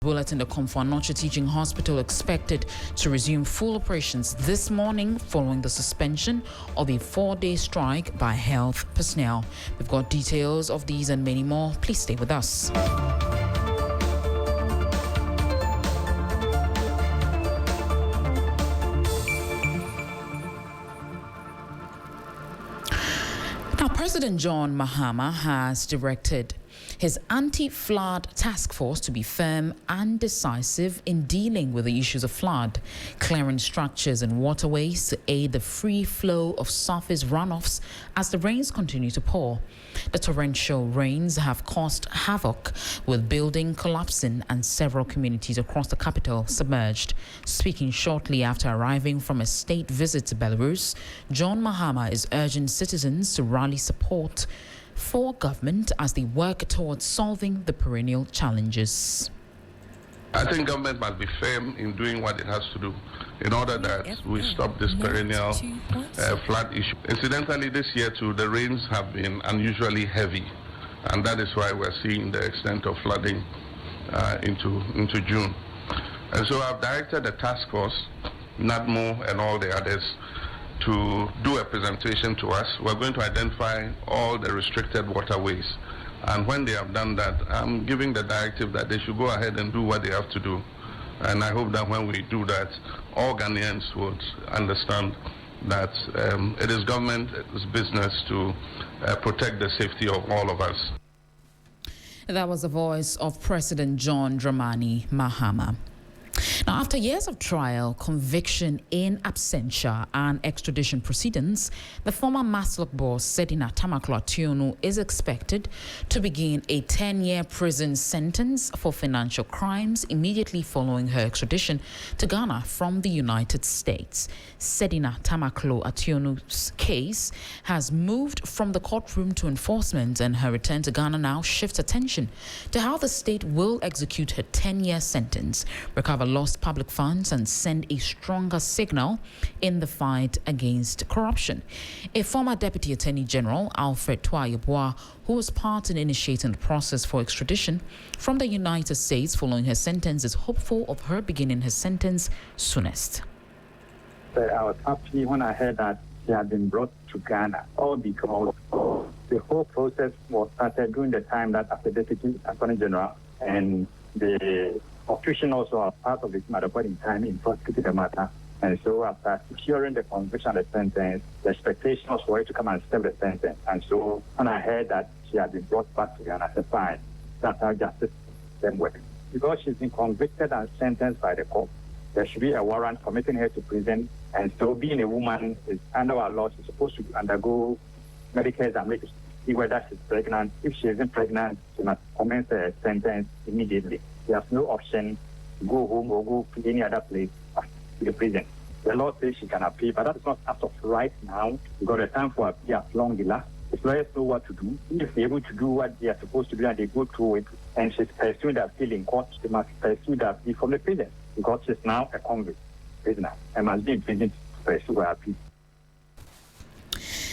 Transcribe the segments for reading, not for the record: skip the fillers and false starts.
Bulletin, the Comfort Anoche Teaching Hospital expected to resume full operations this morning following the suspension of a 4-day strike by health personnel. We've got details of these and many more. Please stay with us. Now, President John Mahama has directed his anti-flood task force to be firm and decisive in dealing with the issues of flood, clearing structures and waterways to aid the free flow of surface runoffs as the rains continue to pour. The torrential rains have caused havoc, with building collapsing and several communities across the capital submerged. Speaking shortly after arriving from a state visit to Belarus, John Mahama is urging citizens to rally support for government as they work towards solving the perennial challenges. I think government must be firm in doing what it has to do in order that we stop this perennial flood issue. Incidentally, this year too, the rains have been unusually heavy, and that is why we're seeing the extent of flooding into June. And so I've directed a task force, NADMO and all the others, to do a presentation to us. We're going to identify all the restricted waterways. And when they have done that, I'm giving the directive that they should go ahead and do what they have to do. And I hope that when we do that, all Ghanaians would understand that it is government's business to protect the safety of all of us. That was the voice of President John Dramani Mahama. Now, after years of trial, conviction in absentia and extradition proceedings, the former Maslok boss Sedina Tamaklo Ationu is expected to begin a 10-year prison sentence for financial crimes immediately following her extradition to Ghana from the United States. Sedina Tamaklo Ationu's case has moved from the courtroom to enforcement, and her return to Ghana now shifts attention to how the state will execute her 10-year sentence, recover lost public funds, and send a stronger signal in the fight against corruption. A former Deputy Attorney General, Alfred Twah Yeboah, who was part in initiating the process for extradition from the United States following her sentence, is hopeful of her beginning her sentence soonest. I was happy when I heard that she had been brought to Ghana, all because the whole process was started during the time that as the Deputy Attorney General and the official also are part of the matter point in time in prosecuting the matter. And so after securing the conviction and the sentence, the expectation was for her to come and serve the sentence. And so when I heard that she had been brought back to Ghana, I said, fine, that's how justice system works. Because she's been convicted and sentenced by the court, there should be a warrant committing her to prison. And so being a woman is under our law, she's supposed to undergo medical examination to see whether she's pregnant. If she isn't pregnant, she must commence her sentence immediately. She has no option to go home or go to any other place to the prison. The law says she can appeal, but that is not as of right now, because the time for appeal has long elapsed. If lawyers know what to do, if they're able to do what they are supposed to do and they go through it, and she's pursuing the appeal in court, she must pursue the appeal from the prison, because she's now a convict prisoner and must be in prison to pursue her appeal.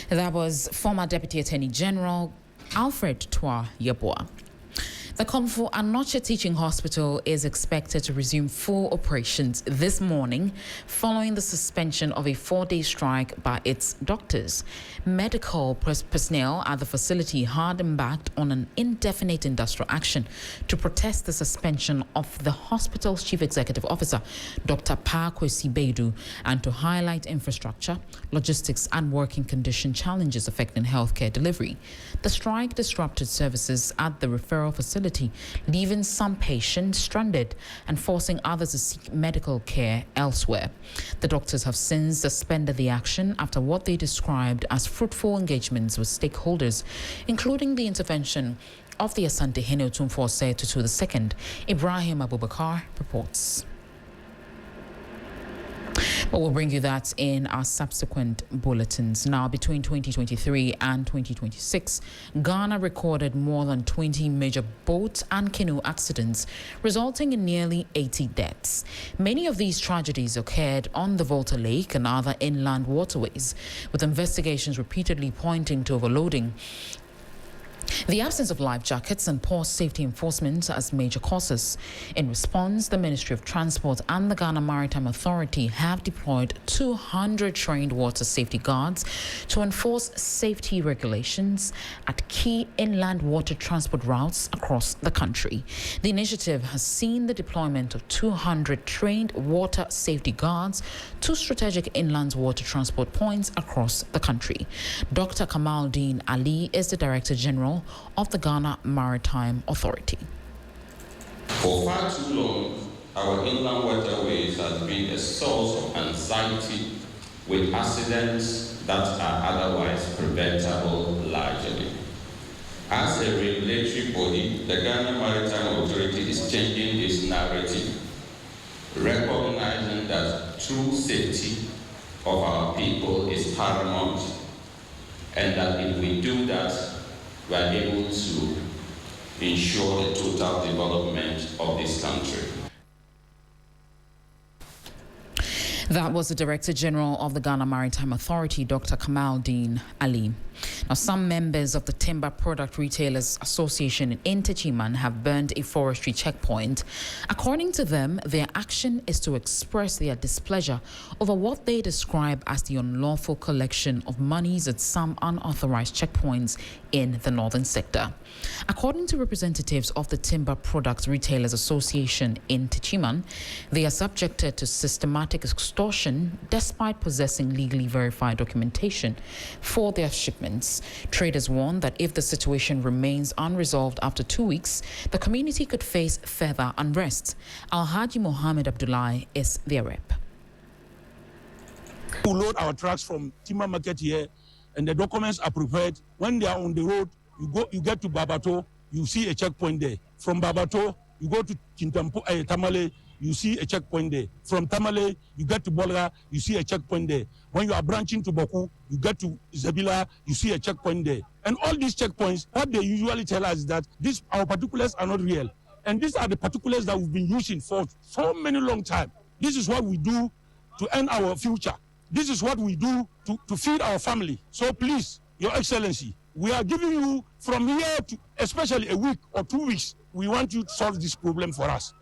That was former Deputy Attorney General Alfred Twah Yeboah. The Comfort Anoche Teaching Hospital is expected to resume full operations this morning following the suspension of a 4-day strike by its doctors. Medical personnel at the facility had embarked on an indefinite industrial action to protest the suspension of the hospital's chief executive officer, Dr. Pa Kwesi Baidu, and to highlight infrastructure, logistics, and working condition challenges affecting healthcare delivery. The strike disrupted services at the referral facility, leaving some patients stranded and forcing others to seek medical care elsewhere. The doctors have since suspended the action after what they described as fruitful engagements with stakeholders, including the intervention of the Asante Hene Otumfuo Osei Tutu II. Ibrahim Abubakar reports. But we'll bring you that in our subsequent bulletins. Now, between 2023 and 2026, Ghana recorded more than 20 major boat and canoe accidents, resulting in nearly 80 deaths. Many of these tragedies occurred on the Volta Lake and other inland waterways, with investigations repeatedly pointing to overloading The absence of life jackets and poor safety enforcement as major causes. In response, the Ministry of Transport and the Ghana Maritime Authority have deployed 200 trained water safety guards to enforce safety regulations at key inland water transport routes across the country. The initiative has seen the deployment of 200 trained water safety guards to strategic inland water transport points across the country. Dr. Kamaldeen Ali is the Director General of the Ghana Maritime Authority. For far too long, our inland waterways has been a source of anxiety with accidents that are otherwise preventable largely. As a regulatory body, the Ghana Maritime Authority is changing its narrative, recognizing that true safety of our people is paramount, and that if we do that, we are able to ensure the total development of this country. That was the Director General of the Ghana Maritime Authority, Dr. Kamaldeen Ali. Now, some members of the Timber Product Retailers Association in Techiman have burned a forestry checkpoint. According to them, their action is to express their displeasure over what they describe as the unlawful collection of monies at some unauthorized checkpoints in the northern sector. According to representatives of the Timber Product Retailers Association in Techiman, they are subjected to systematic extortion despite possessing legally verified documentation for their shipments. Traders warn that if the situation remains unresolved after 2 weeks, the community could face further unrest. Alhaji Mohammed Abdullahi is their rep. We load our trucks from Timber Market here, and the documents are prepared. When they are on the road, you get to Babato, you see a checkpoint there. From Babato, you go to Tamale, you see a checkpoint there. From Tamale, you get to Bolga, you see a checkpoint there. When you are branching to Boku, you get to Zabila, you see a checkpoint there. And all these checkpoints, what they usually tell us is that our particulars are not real. And these are the particulars that we've been using for so many long time. This is what we do to end our future. This is what we do to feed our family. So please, Your Excellency, we are giving you from here to especially a week or 2 weeks. We want you to solve this problem for us.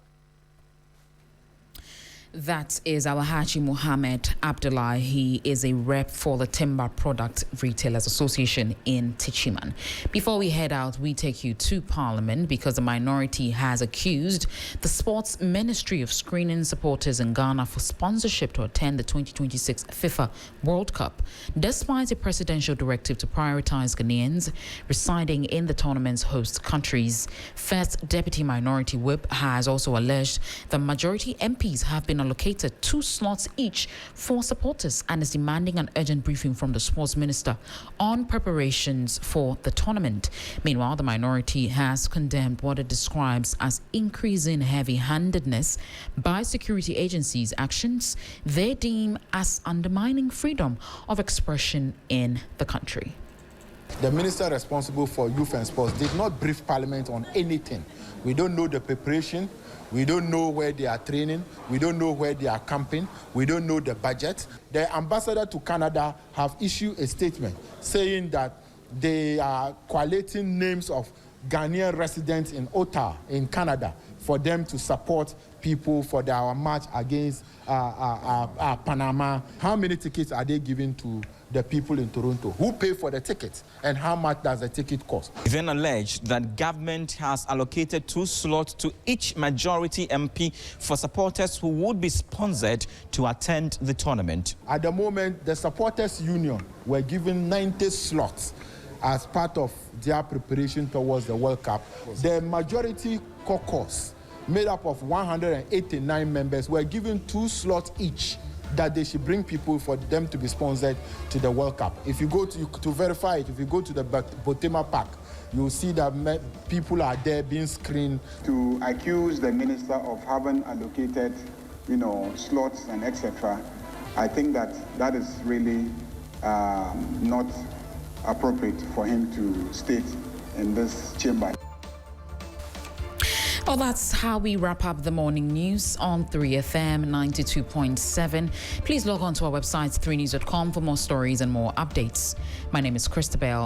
That is Alhaji Mohammed Abdullahi. He is a rep for the Timber Product Retailers Association in Techiman. Before we head out, we take you to Parliament because the minority has accused the Sports Ministry of screening supporters in Ghana for sponsorship to attend the 2026 FIFA World Cup, despite a presidential directive to prioritize Ghanaians residing in the tournament's host countries. First Deputy Minority Whip has also alleged the majority MPs have been allocated 2 slots each for supporters and is demanding an urgent briefing from the sports minister on preparations for the tournament. Meanwhile, the minority has condemned what it describes as increasing heavy-handedness by security agencies' actions they deem as undermining freedom of expression in the country. The minister responsible for youth and sports did not brief Parliament on anything. We don't know the preparation. We don't know where they are training. We don't know where they are camping. We don't know the budget. The ambassador to Canada have issued a statement saying that they are collating names of Ghanaian residents in Ottawa, in Canada, for them to support people for our match against Panama. How many tickets are they giving to the people in Toronto? Who pay for the tickets, and how much does the ticket cost? He then alleged that government has allocated 2 slots to each majority MP for supporters who would be sponsored to attend the tournament. At the moment, the supporters union were given 90 slots as part of their preparation towards the World Cup. The majority caucus, made up of 189 members, were given 2 slots each that they should bring people for them to be sponsored to the World Cup. If you go to verify it, if you go to the Botema Park, you'll see that people are there being screened. To accuse the minister of having allocated, slots and etc., I think that is really not appropriate for him to state in this chamber. Well, that's how we wrap up the morning news on 3FM 92.7. Please log on to our website, 3news.com, for more stories and more updates. My name is Christabel.